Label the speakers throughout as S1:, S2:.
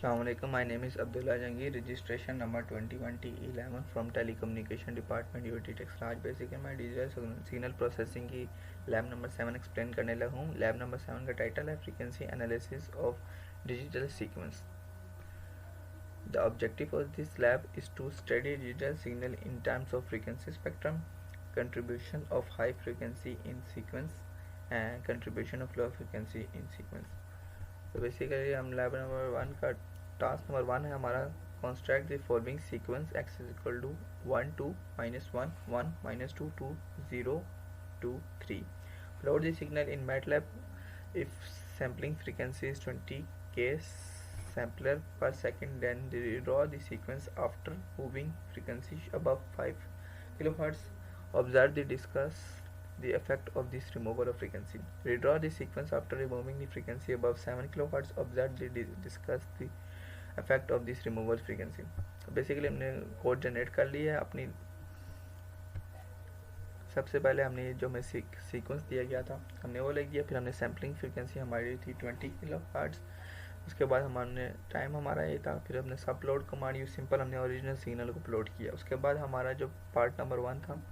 S1: Assalamualaikum. My name is Abdullah Jangir. Registration number 202011 from Telecommunication Department UT Techs आज basic मैं digital signal processing की lab number 7 explain करने लगा हूँ। Lab number 7 का title है frequency analysis of digital sequence. The objective of this lab is to study digital signal in terms of frequency spectrum, contribution of high frequency in sequence and contribution of low frequency in sequence. तो basically हम lab number 1 का task number 1 है हमारा construct the following sequence x is equal to 1 2 -1 1 -2 2 0 2 3. Plot the signal in MATLAB if sampling frequency is 20k sampler per second, then draw the sequence after moving frequency above 5 kilohertz. Observe the discuss the effect of this removal of frequency. Redraw the sequence after removing the frequency above 7 kilohertz. Observe the discuss the effect of this removal frequency. Basically हमने code generate कर लिया है अपनी। सबसे पहले हमने जो हमें सीक्वेंस दिया गया था हमने वो लिख दिया, फिर हमने सैम्पलिंग फ्रीक्वेंसी हमारी थी 20 किलोहर्ट्ज़। उसके बाद हमने टाइम हमारा ये था, फिर हमने सब प्लॉट कमांड यूज सिंपल हमने ओरिजिनल सिग्नल को प्लॉट किया। उसके बाद हमारा जो पार्ट नंबर 1 था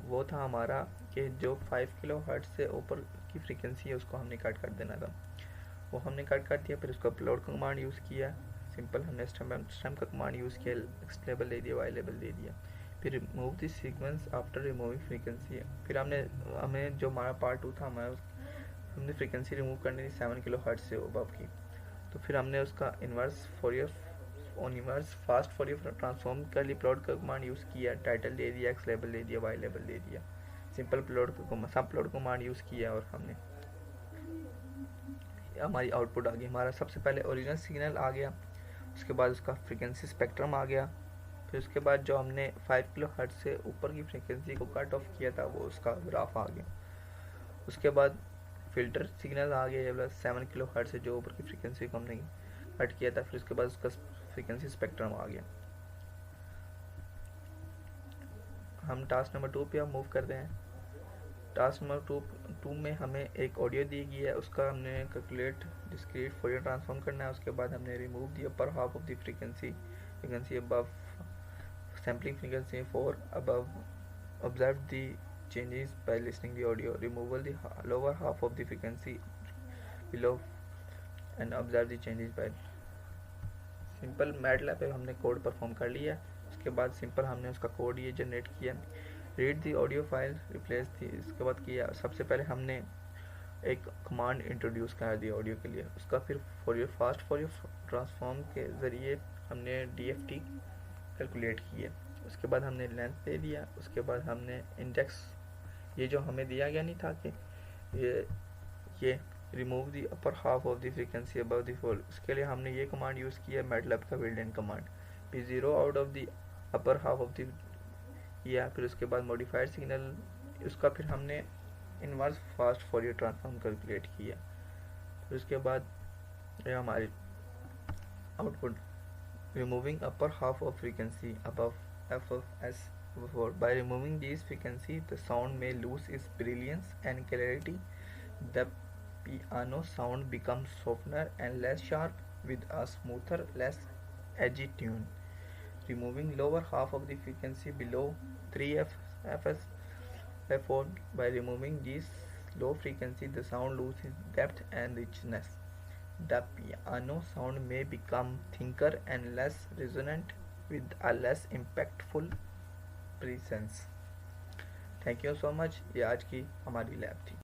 S1: वो था हमारा कि जो 5 किलो हर्ट्ज से ऊपर की फ्रीक्वेंसी है उसको हमने कट कर देना था, वो हमने कट कर दिया। फिर उसको अपलोड का कमांड यूज़ किया, सिंपल हमने स्टैम्प का कमांड यूज़ किया, एक्स लेबल दे दिया, वाई लेबल दे दिया। फिर remove this sequence after removing frequency. फिर हमें जो हमारा पार्ट 2 था हमने फ्रीक्वेंसी रिमूव करनी थी 7 किलो हर्ट्ज से अबव की। तो फिर हमने उसका इन्वर्स फास्ट फॉरियर ट्रांसफॉर्म के लिए प्लॉट का कमांड यूज़ किया, टाइटल दे दिया, एक्स लेबल दे दिया, वाई लेबल दे दिया, सिंपल प्लॉट का सब प्लॉट कमांड यूज़ किया और हमने हमारी आउटपुट आ गई। हमारा सबसे पहले ओरिजिनल सिग्नल आ गया, उसके बाद उसका फ्रीक्वेंसी स्पेक्ट्रम आ गया, फिर उसके बाद जो हमने 5 किलो हर्ट्ज से ऊपर की फ्रीक्वेंसी को कट ऑफ किया था वो उसका ग्राफ आ गया। उसके बाद फिल्टर सिग्नल आ गया 7 किलो हर्ट्ज से जो ऊपर की फ्रीक्वेंसी को हमने कट किया था, फिर उसके बाद उसका फ्रीक्वेंसी स्पेक्ट्रम आ गया। हम टास्क नंबर 2 पे अब मूव करते हैं। टास्क नंबर 2 में हमें एक ऑडियो दी गई है, उसका हमने कैलकुलेट डिस्क्रीट फोरियर ट्रांसफॉर्म करना है। उसके बाद हमने remove the upper half of the frequency above sampling frequency 4 above. Observe the changes by listening the audio. Removal the lower half of the frequency below and observe the changes by. Simple MATLAB पे हमने code perform कर लिया। उसके बाद simple हमने उसका code ये generate किया। Read the audio file replace थी, इसके बाद किया सबसे पहले हमने एक कमांड इंट्रोड्यूस कर दी ऑडियो के लिए। उसका फिर फास्ट फॉरियर ट्रांसफॉर्म के ज़रिए हमने DFT कैलकुलेट किया। उसके बाद हमने लेंथ दे दिया। उसके बाद हमने इंडेक्स ये जो हमें दिया गया नहीं था कि ये remove the upper half of the frequency above the फोल, उसके लिए हमने ये कमांड यूज़ किया मैटलैब का built in command P0 out of the upper half of the किया। फिर उसके बाद मॉडिफाइड सिग्नल उसका फिर हमने इनवर्स फास्ट फॉरियर ट्रांसफॉर्म कैलकुलेट किया। फिर उसके बाद ये हमारी output removing upper half of frequency above f of s before. By removing these frequency the sound may lose its brilliance and clarity. The piano sound becomes softer and less sharp with a smoother, less edgy tune. Removing lower half of the frequency below 3 fs. Therefore, by removing these low frequency, the sound loses depth and richness. The piano sound may become thinner and less resonant with a less impactful presence. Thank you so much. ये आज की हमारी lab थी।